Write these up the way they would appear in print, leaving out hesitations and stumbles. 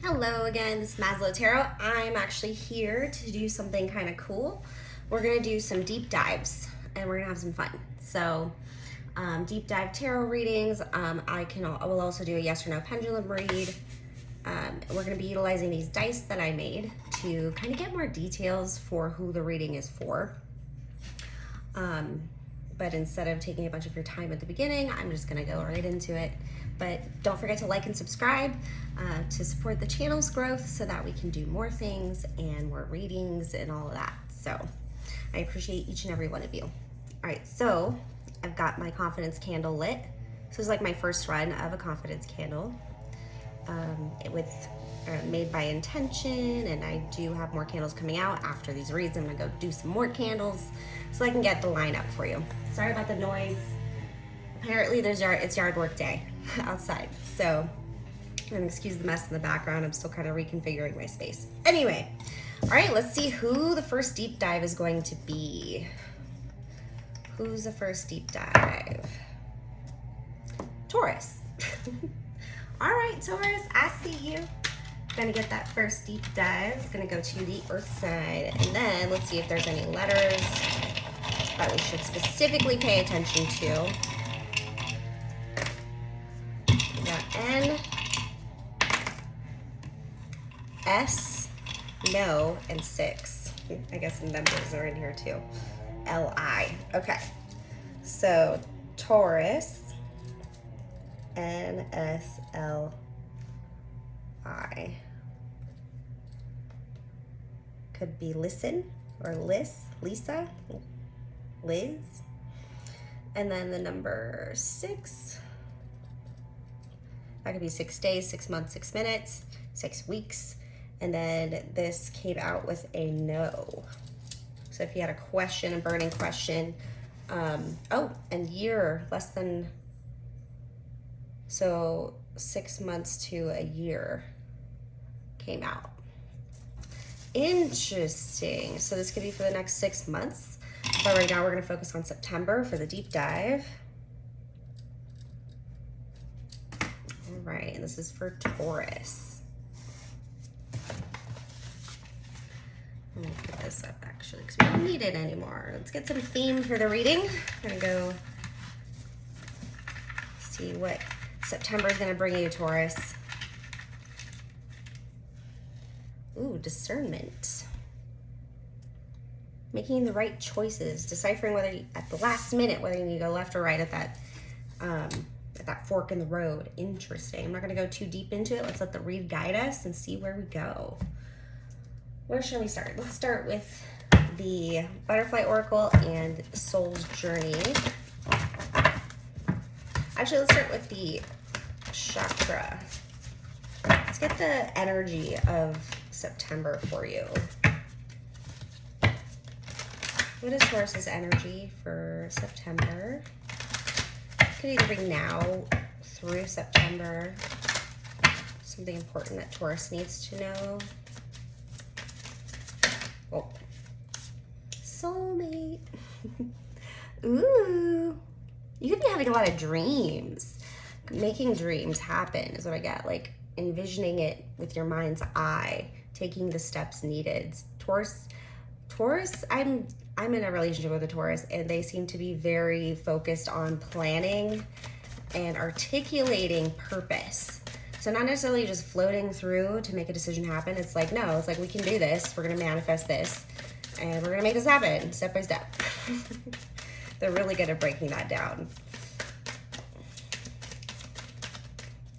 Hello again, this is Maslow Tarot. I'm actually here to do something kind of cool. We're gonna do some deep dives and we're gonna have some fun. So deep dive tarot readings. I will also do a yes or no pendulum read. We're gonna be utilizing these dice that I made to kind of get more details for who the reading is for. But instead of taking a bunch of your time at the beginning, I'm just gonna go right into it. But don't forget to like and subscribe to support the channel's growth so that we can do more things and more readings and all of that. So I appreciate each and every one of you. All right, so I've got my confidence candle lit. This is like my first run of a confidence candle made by intention, and I do have more candles coming out after these reads. I'm gonna go do some more candles so I can get the line up for you. Sorry about the noise. Apparently it's yard work day outside, so excuse the mess in the background. I'm still kind of reconfiguring my space. Anyway, all right, let's see who the first deep dive is going to be. Who's the first deep dive? Taurus. All right, Taurus, I see you. Gonna get that first deep dive. It's gonna go to the earth side, and then let's see if there's any letters that we should specifically pay attention to. We got N, S, no, and 6. I guess the numbers are in here too. LI. Okay. So Taurus, NSLI. Could be listen or Lisa, Liz. And then the number 6. That could be 6 days, 6 months, 6 minutes, 6 weeks. And then this came out with a no. So if you had a question, a burning question, and year, less than, so 6 months to a year came out. Interesting. So this could be for the next 6 months. But right now we're gonna focus on September for the deep dive. All right, and this is for Taurus. I'm gonna put this up actually because we don't need it anymore. Let's get some theme for the reading. I'm gonna go see what September is gonna bring you, Taurus. Ooh, discernment. Making the right choices, deciphering whether you, at the last minute, whether you need to go left or right at that fork in the road. Interesting. I'm not gonna go too deep into it. Let's let the read guide us and see where we go. Where shall we start? Let's start with the Butterfly Oracle and Soul's Journey. Actually, let's start with the chakra. Let's get the energy of September for you. What is Taurus's energy for September? Could either be now through September. Something important that Taurus needs to know. Oh, soulmate. Ooh, you could be having a lot of dreams. Making dreams happen is what I get. Like envisioning it with your mind's eye, taking the steps needed. Taurus, I'm in a relationship with a Taurus, and they seem to be very focused on planning and articulating purpose. So not necessarily just floating through to make a decision happen. It's like, no, it's like, we can do this. We're going to manifest this, and we're going to make this happen step by step. They're really good at breaking that down.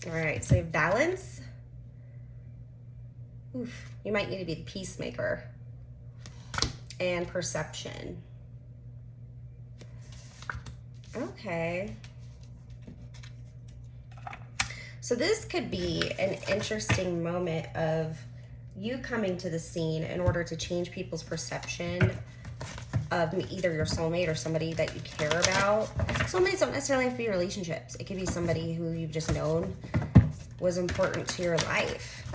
All right, so balance. Oof, you might need to be the peacemaker. And perception. Okay. So this could be an interesting moment of you coming to the scene in order to change people's perception of either your soulmate or somebody that you care about. Soulmates don't necessarily have to be relationships. It could be somebody who you've just known was important to your life.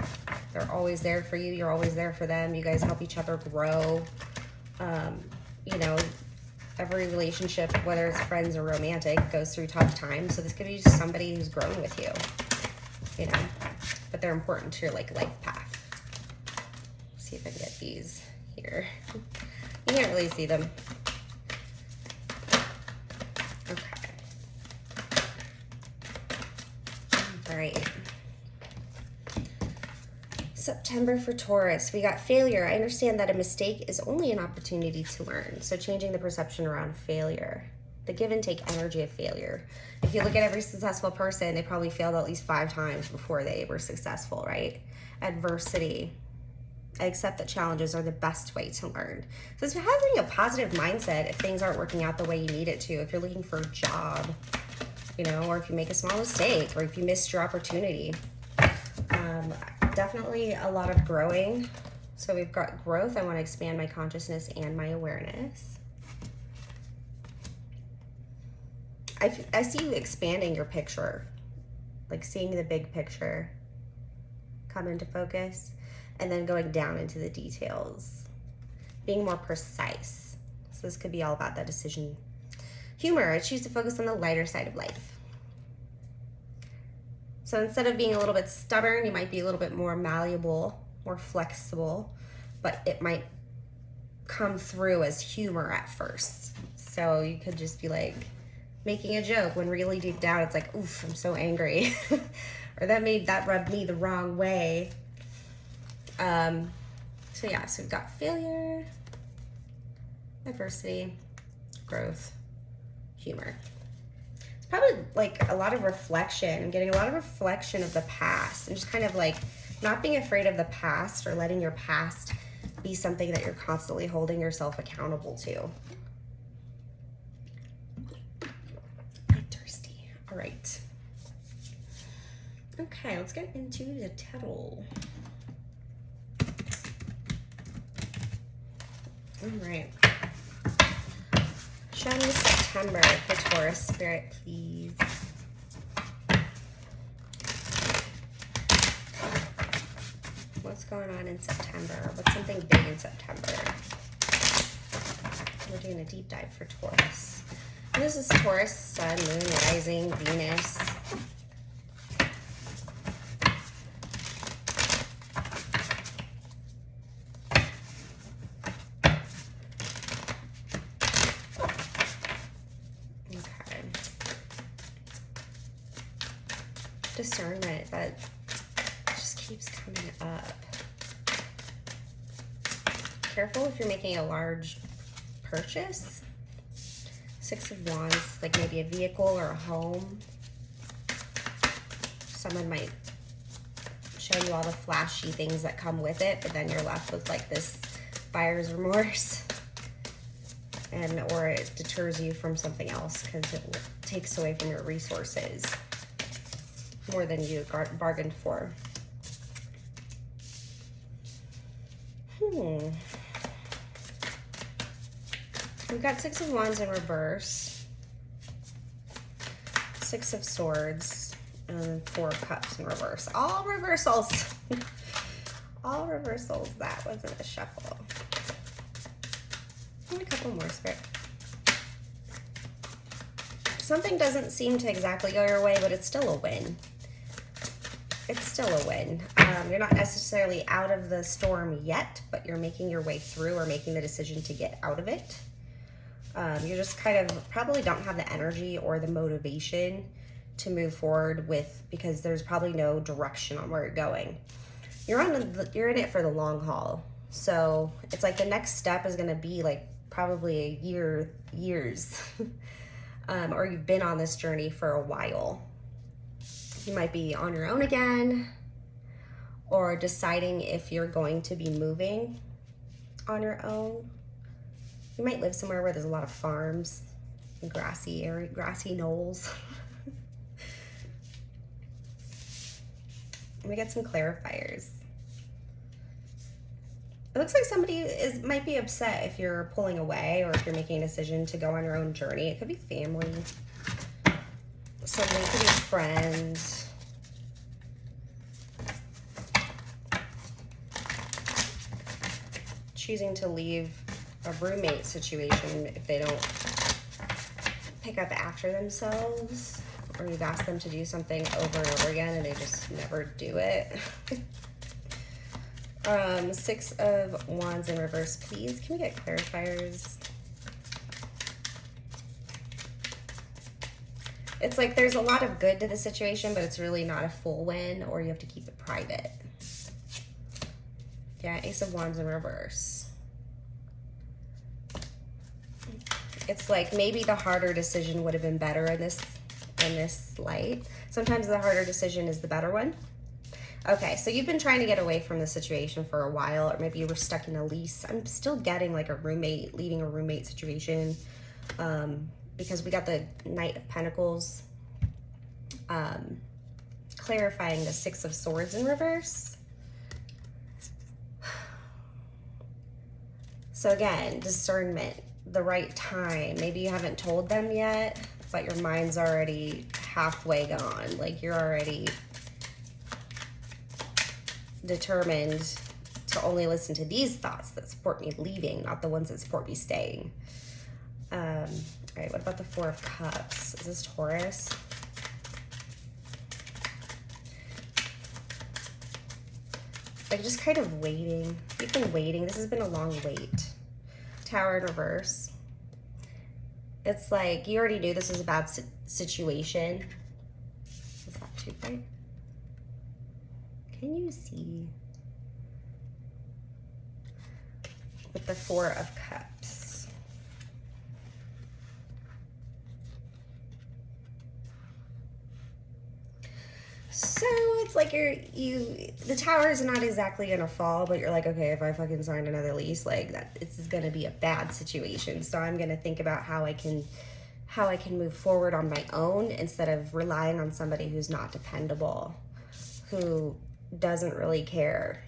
They're always there for you. You're always there for them. You guys help each other grow. You know, every relationship, whether it's friends or romantic, goes through tough times. So this could be just somebody who's grown with you, you know. but they're important to your like life path. Let's see if I can get these here. You can't really see them. Okay. All right. September for Taurus, we got failure. I understand that a mistake is only an opportunity to learn. So changing the perception around failure, the give and take energy of failure. If you look at every successful person, they probably failed at least 5 times before they were successful, right? Adversity. I accept that challenges are the best way to learn. So it's having a positive mindset if things aren't working out the way you need it to. If you're looking for a job, you know, or if you make a small mistake, or if you missed your opportunity. Definitely a lot of growing. So we've got growth. I want to expand my consciousness and my awareness. I see you expanding your picture, like seeing the big picture come into focus, and then going down into the details, being more precise. So this could be all about that decision. Humor, I choose to focus on the lighter side of life. So instead of being a little bit stubborn, you might be a little bit more malleable, more flexible, but it might come through as humor at first. So you could just be like making a joke when really deep down it's like, oof, I'm so angry. Or that rubbed me the wrong way. So yeah, so we've got failure, adversity, growth, humor. Probably like a lot of reflection. I'm getting a lot of reflection of the past and just kind of like not being afraid of the past or letting your past be something that you're constantly holding yourself accountable to. I'm thirsty. All right. Okay, let's get into the tarot. All right. Show me September for Taurus Spirit, please. What's going on in September? What's something big in September? We're doing a deep dive for Taurus. And this is Taurus, Sun, Moon, Rising, Venus. Discernment, that just keeps coming up. Careful if you're making a large purchase. 6 of Wands, like maybe a vehicle or a home. Someone might show you all the flashy things that come with it, but then you're left with like this buyer's remorse. Or it deters you from something else because it takes away from your resources more than you bargained for. We've got 6 of Wands in reverse, 6 of Swords, and 4 of Cups in reverse. All reversals. All reversals. That wasn't a shuffle. And a couple more, Spirit. Something doesn't seem to exactly go your way, but it's still a win. It's still a win. You're not necessarily out of the storm yet, but you're making your way through or making the decision to get out of it. You just kind of probably don't have the energy or the motivation to move forward with, because there's probably no direction on where you're going. You're in it for the long haul. So it's like the next step is going to be like probably years. Or you've been on this journey for a while. You might be on your own again, or deciding if you're going to be moving on your own. You might live somewhere where there's a lot of farms and grassy knolls. Let me get some clarifiers. It looks like somebody might be upset if you're pulling away or if you're making a decision to go on your own journey. It could be family. Somebody, could be friends. Choosing to leave a roommate situation if they don't pick up after themselves, or you've asked them to do something over and over again and they just never do it. 6 of Wands in reverse, please. Can we get clarifiers? It's like there's a lot of good to the situation, but it's really not a full win, or you have to keep it private. Yeah, Ace of Wands in reverse. It's like maybe the harder decision would have been better in this light. Sometimes the harder decision is the better one. Okay, so you've been trying to get away from the situation for a while, or maybe you were stuck in a lease. I'm still getting like a roommate, leaving a roommate situation, because we got the Knight of Pentacles, clarifying the 6 of Swords in reverse. So again, discernment, the right time. Maybe you haven't told them yet, but your mind's already halfway gone. Like you're already determined to only listen to these thoughts that support me leaving, not the ones that support me staying. All right, what about the 4 of Cups? Is this Taurus? Like just kind of waiting. You've been waiting. This has been a long wait. Tower in reverse. It's like you already knew this was a bad situation. Is that too bright? Can you see? With the 4 of Cups. So it's like the tower is not exactly gonna fall, but you're like, okay, if I fucking signed another lease, like that, this is gonna be a bad situation. So I'm gonna think about how I can move forward on my own instead of relying on somebody who's not dependable, who doesn't really care.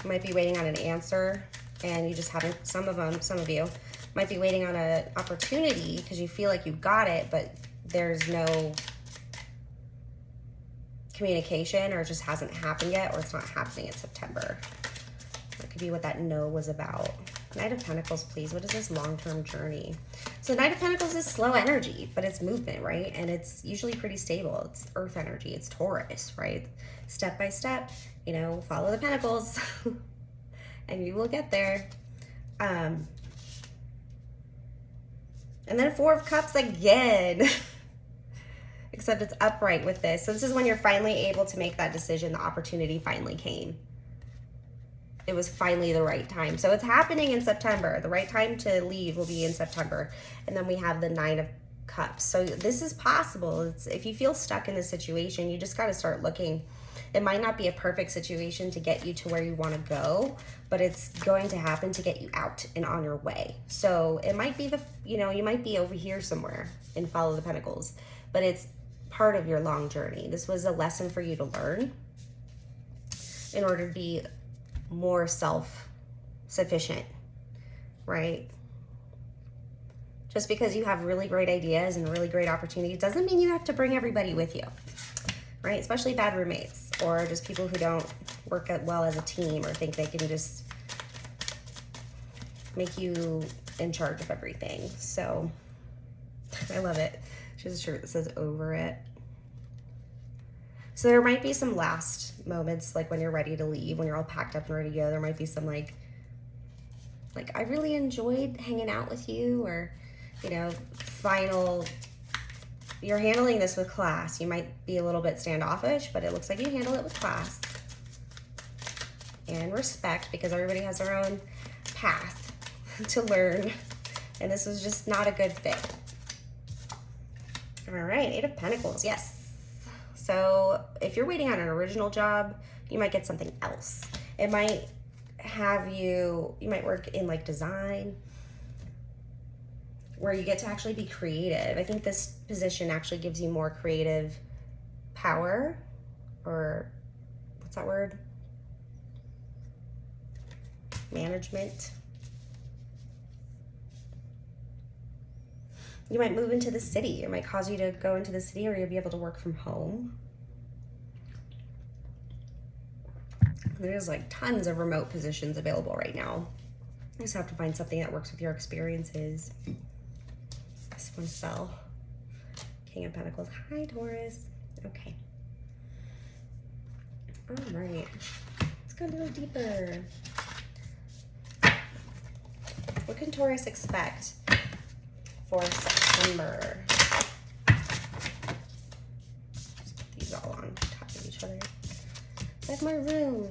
You might be waiting on an answer and you just haven't, some of you might be waiting on an opportunity because you feel like you got it, but there's no communication, or it just hasn't happened yet, or it's not happening in September. That could be what that no was about. Knight of Pentacles, please. What is this long-term journey? So Knight of Pentacles is slow energy, but it's movement, right? And it's usually pretty stable. It's earth energy. It's Taurus, right? Step by step, you know, follow the pentacles and you will get there. And then 4 of Cups again. Except it's upright with this. So this is when you're finally able to make that decision. The opportunity finally came. It was finally the right time. So it's happening in September. The right time to leave will be in September. And then we have the 9 of Cups. So this is possible. If you feel stuck in this situation, you just got to start looking. It might not be a perfect situation to get you to where you want to go, but it's going to happen to get you out and on your way. So it might be you might be over here somewhere and follow the pentacles, but it's part of your long journey. This was a lesson for you to learn in order to be more self-sufficient, right? Just because you have really great ideas and really great opportunities doesn't mean you have to bring everybody with you, right? Especially bad roommates or just people who don't work out well as a team or think they can just make you in charge of everything. So I love it. She has a shirt that says over it. So there might be some last moments, like when you're ready to leave, when you're all packed up and ready to go, there might be some like I really enjoyed hanging out with you, or, you know, you're handling this with class. You might be a little bit standoffish, but it looks like you handle it with class and respect, because everybody has their own path to learn. And this was just not a good fit. All right, 8 of Pentacles, yes. So if you're waiting on an original job, you might get something else. It might have you might work in like design, where you get to actually be creative. I think this position actually gives you more creative power, or what's that word? Management. You might move into the city. It might cause you to go into the city, or you'll be able to work from home. There's like tons of remote positions available right now. You just have to find something that works with your experiences. This one fell. King of Pentacles. Hi, Taurus. Okay. All right. Let's go a little deeper. What can Taurus expect for September? Just put these all on top of each other. Like my room.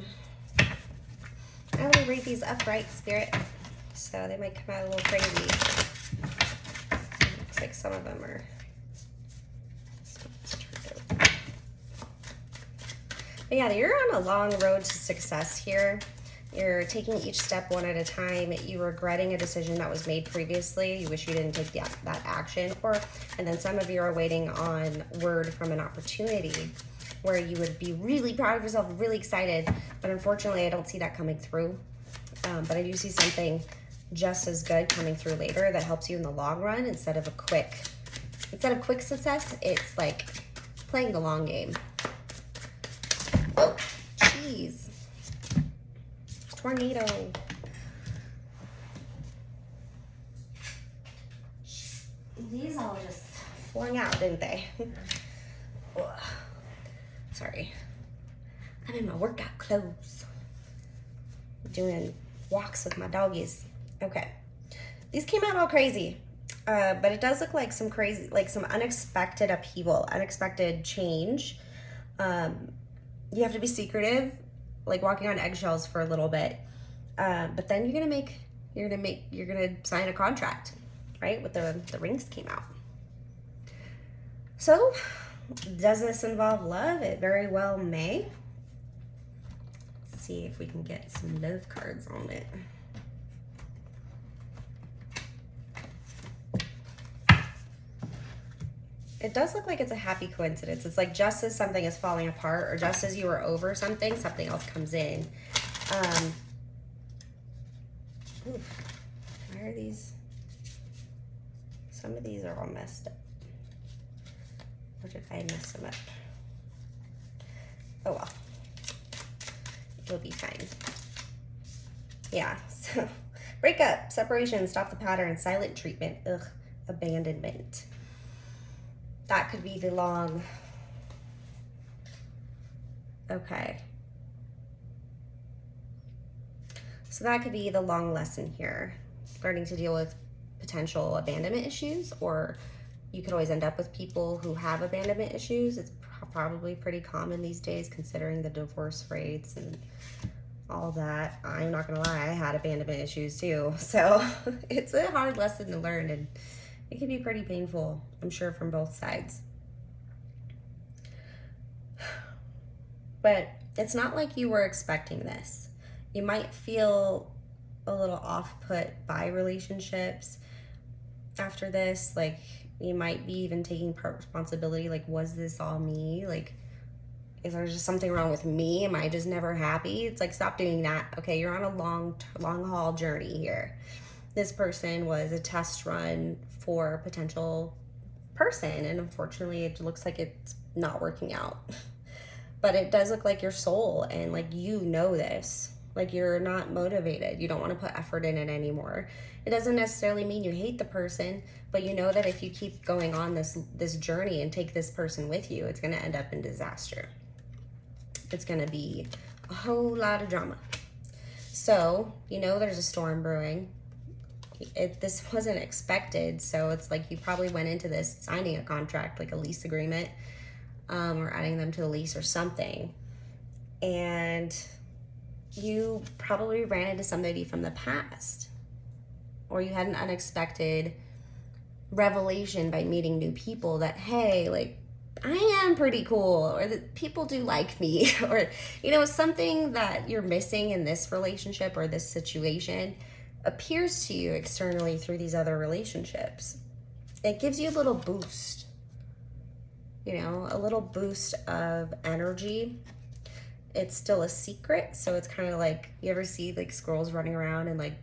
I want to read these upright, Spirit, so they might come out a little crazy. Looks like some of them are. But yeah, you're on a long road to success here. You're taking each step one at a time. You're regretting a decision that was made previously. You wish you didn't take that action. And then some of you are waiting on word from an opportunity where you would be really proud of yourself, really excited. But unfortunately, I don't see that coming through. But I do see something just as good coming through later that helps you in the long run instead of quick success. It's like playing the long game. Oh, jeez. Tornado. These all just flung out, didn't they? Sorry. I'm in my workout clothes. Doing walks with my doggies. Okay. These came out all crazy. But it does look like some crazy, like some unexpected upheaval, unexpected change. You have to be secretive, like walking on eggshells for a little bit. But then you're gonna sign a contract, right? With the rings came out. So, does this involve love? It very well may. Let's see if we can get some love cards on it. It does look like it's a happy coincidence. It's like just as something is falling apart or just as you were over something, something else comes in. Why are these? Some of these are all messed up. Or did I mess them up? Oh well. It'll be fine. Yeah, so breakup, separation, stop the pattern, silent treatment, abandonment. That could be the long, okay. So that could be the long lesson here. Learning to deal with potential abandonment issues, or you could always end up with people who have abandonment issues. It's probably pretty common these days considering the divorce rates and all that. I'm not gonna lie, I had abandonment issues too. So it's a hard lesson to learn, and it can be pretty painful, I'm sure, from both sides. But it's not like you were expecting this. You might feel a little off-put by relationships after this. Like, you might be even taking part responsibility. Like, was this all me? Like, is there just something wrong with me? Am I just never happy? It's like, stop doing that. Okay, you're on a long haul journey here. This person was a test run for a potential person, and unfortunately it looks like it's not working out. But it does look like your soul, and like, you know this, like, you're not motivated, you don't want to put effort in it anymore. It doesn't necessarily mean you hate the person, but you know that if you keep going on this journey and take this person with you, it's going to end up in disaster. It's going to be a whole lot of drama. So you know there's a storm brewing. This wasn't expected, so it's like you probably went into this signing a contract, like a lease agreement, or adding them to the lease or something, and you probably ran into somebody from the past, or you had an unexpected revelation by meeting new people that, hey, like, I am pretty cool, or that people do like me, or, you know, something that you're missing in this relationship or this situation appears to you externally through these other relationships. It gives you a little boost, you know, a little boost of energy. It's still a secret, so it's kind of like, you ever see like squirrels running around and like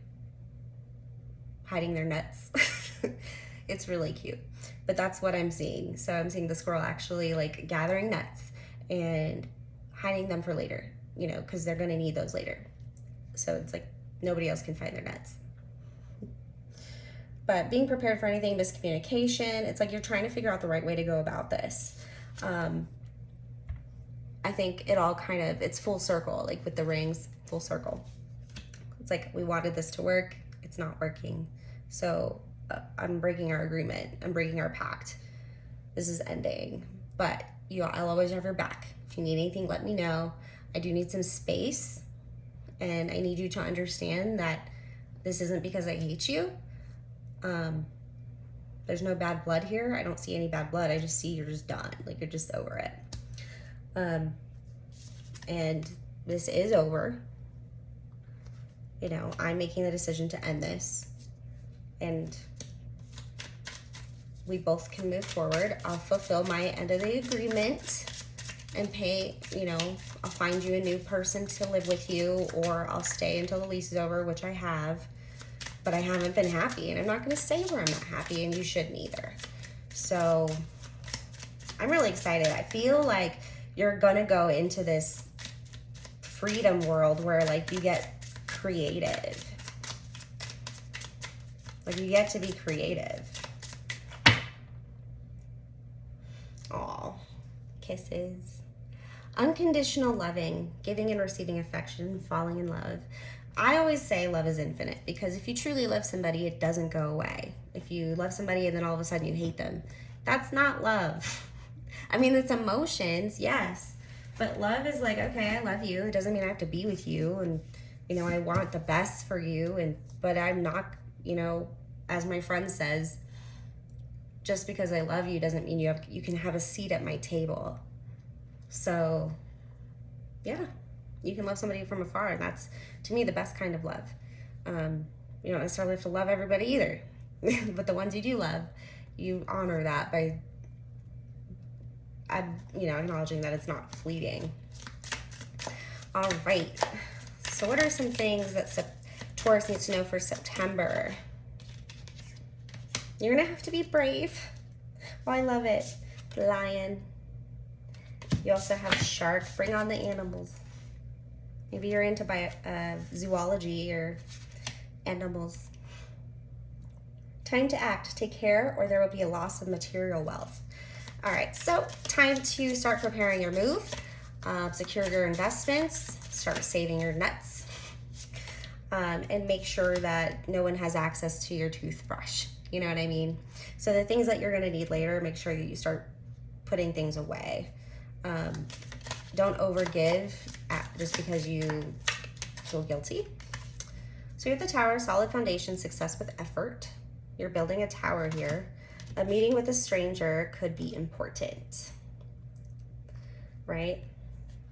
hiding their nuts? It's really cute, but that's what I'm seeing. So I'm seeing the squirrel actually like gathering nuts and hiding them for later, you know, because they're gonna need those later. So it's like nobody else can find their nuts. But being prepared for anything, miscommunication, it's like you're trying to figure out the right way to go about this. I think it all kind of, it's full circle, like with the rings, full circle. It's like, we wanted this to work, it's not working. So I'm breaking our agreement, I'm breaking our pact. This is ending, but I'll always have your back. If you need anything, let me know. I do need some space, and I need you to understand that this isn't because I hate you. There's no bad blood here. I don't see any bad blood. I just see you're just done. Like, you're just over it. And this is over. You know, I'm making the decision to end this. And we both can move forward. I'll fulfill my end of the agreement and pay, you know, I'll find you a new person to live with you, or I'll stay until the lease is over, which I have. But I haven't been happy, and I'm not going to stay where I'm not happy, and you shouldn't either. So I'm really excited. I feel like you're going to go into this freedom world where, like, you get creative. Like, you get to be creative. Aw, kisses. Unconditional loving, giving and receiving affection, falling in love. I always say love is infinite, because if you truly love somebody, it doesn't go away. If you love somebody and then all of a sudden you hate them, that's not love. I mean, it's emotions, yes, but love is like, okay, I love you. It doesn't mean I have to be with you, and, you know, I want the best for you, but I'm not, you know, as my friend says, just because I love you doesn't mean you can have a seat at my table. So, yeah, you can love somebody from afar, and that's, to me, the best kind of love. You don't necessarily have to love everybody either, but the ones you do love, you honor that by, you know, acknowledging that it's not fleeting. All right, so what are some things that Taurus needs to know for September? You're gonna have to be brave. Oh, I love it. Lion. You also have shark. Bring on the animals. Maybe you're into zoology or animals. Time to act. Take care, or there will be a loss of material wealth. All right, so time to start preparing your move. Secure your investments. Start saving your nuts. And make sure that no one has access to your toothbrush. You know what I mean? So the things that you're going to need later, make sure that you start putting things away. Don't overgive just because you feel guilty. So you have the tower, solid foundation, success with effort. You're building a tower here. A meeting with a stranger could be important, right?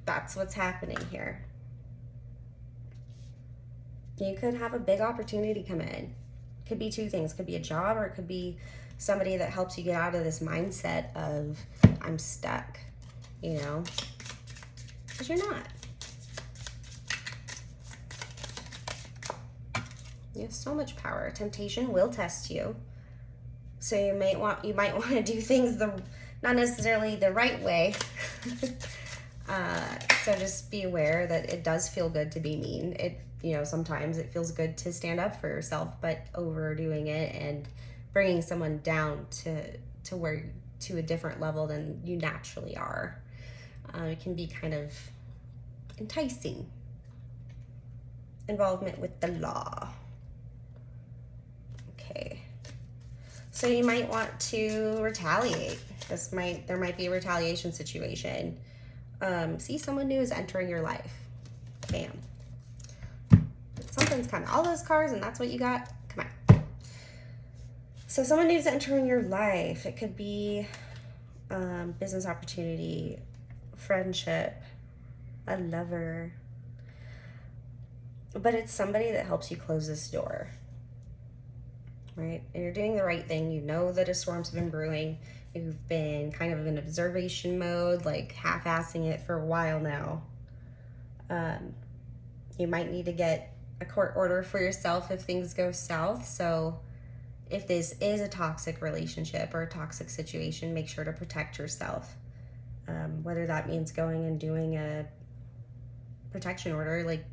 That's what's happening here. You could have a big opportunity come in. Could be two things. Could be a job, or it could be somebody that helps you get out of this mindset of, I'm stuck, you know, because you're not. You have so much power. Temptation will test you. So you might want to do things not necessarily the right way. So just be aware that it does feel good to be mean. You know, sometimes it feels good to stand up for yourself, but overdoing it and bringing someone down to a different level than you naturally are, it can be kind of enticing. Involvement with the law. Okay. So you might want to retaliate. There might be a retaliation situation. See someone new is entering your life. Bam. Something's coming. All those cars, and that's what you got? Come on. So someone new is entering your life. It could be business opportunity, friendship, a lover. But it's somebody that helps you close this door. Right? And you're doing the right thing. You know that a storm's been brewing. You've been kind of in observation mode, like half-assing it for a while now. You might need to get a court order for yourself if things go south. So if this is a toxic relationship or a toxic situation, make sure to protect yourself. Whether that means going and doing a protection order, like,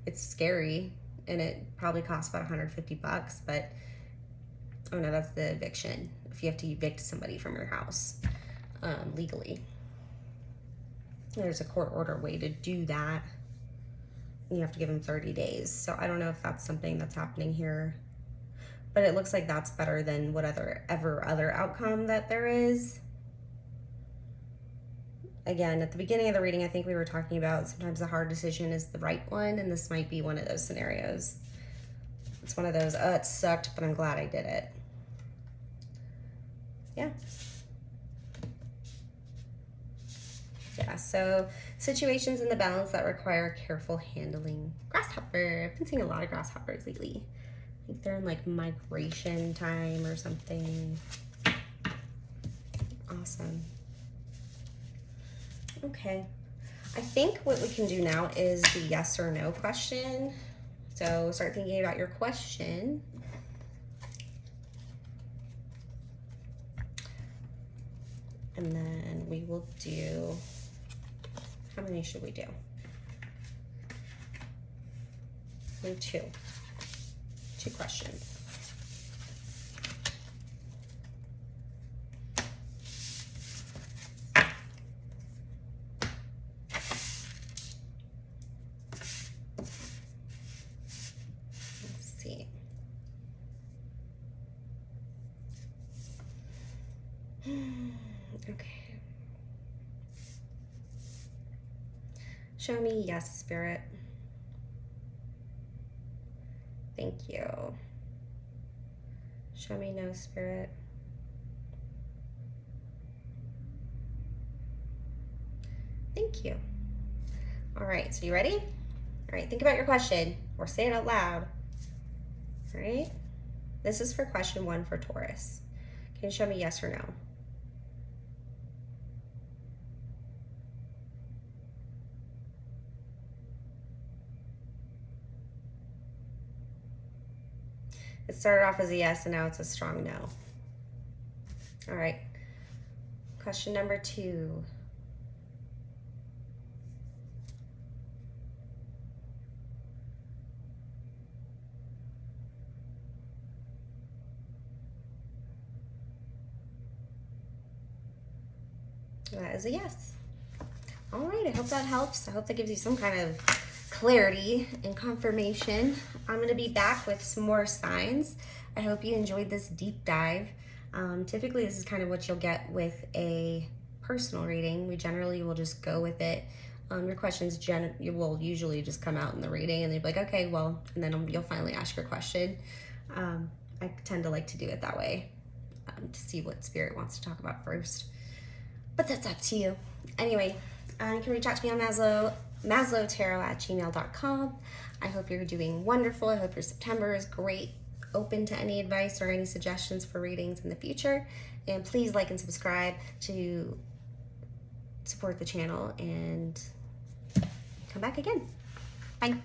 it's scary and it probably costs about $150, but Oh no, that's the eviction. If you have to evict somebody from your house legally. There's a court order way to do that. You have to give them 30 days. So I don't know if that's something that's happening here. But it looks like that's better than whatever other outcome that there is. Again, at the beginning of the reading, I think we were talking about sometimes the hard decision is the right one, and this might be one of those scenarios. It's one of those, oh, it sucked, but I'm glad I did it. Yeah. Yeah, so situations in the balance that require careful handling. Grasshopper. I've been seeing a lot of grasshoppers lately. I think they're in like migration time or something. Awesome. Okay. I think what we can do now is the yes or no question. So start thinking about your question. And then we will do, how many should we do? Do two questions. Let's see. Okay. Show me yes, Spirit. Thank you. Show me no, Spirit. Thank you. All right, so you ready? All right, think about your question or say it out loud. All right, this is for question 1 for Taurus. Can you show me yes or no? It started off as a yes and now it's a strong no. All right, question number 2. That is a yes. All right, I hope that helps. I hope that gives you some kind of clarity and confirmation. I'm going to be back with some more signs. I hope you enjoyed this deep dive. Typically, this is kind of what you'll get with a personal reading. We generally will just go with it. Your questions you will usually just come out in the reading and they'll be like, okay, well, and then you'll finally ask your question. I tend to like to do it that way to see what Spirit wants to talk about first. But that's up to you. Anyway, you can reach out to me on maslowtarot@gmail.com. I hope you're doing wonderful. I hope your September is great. Open to any advice or any suggestions for readings in the future. And please like and subscribe to support the channel and come back again. Bye.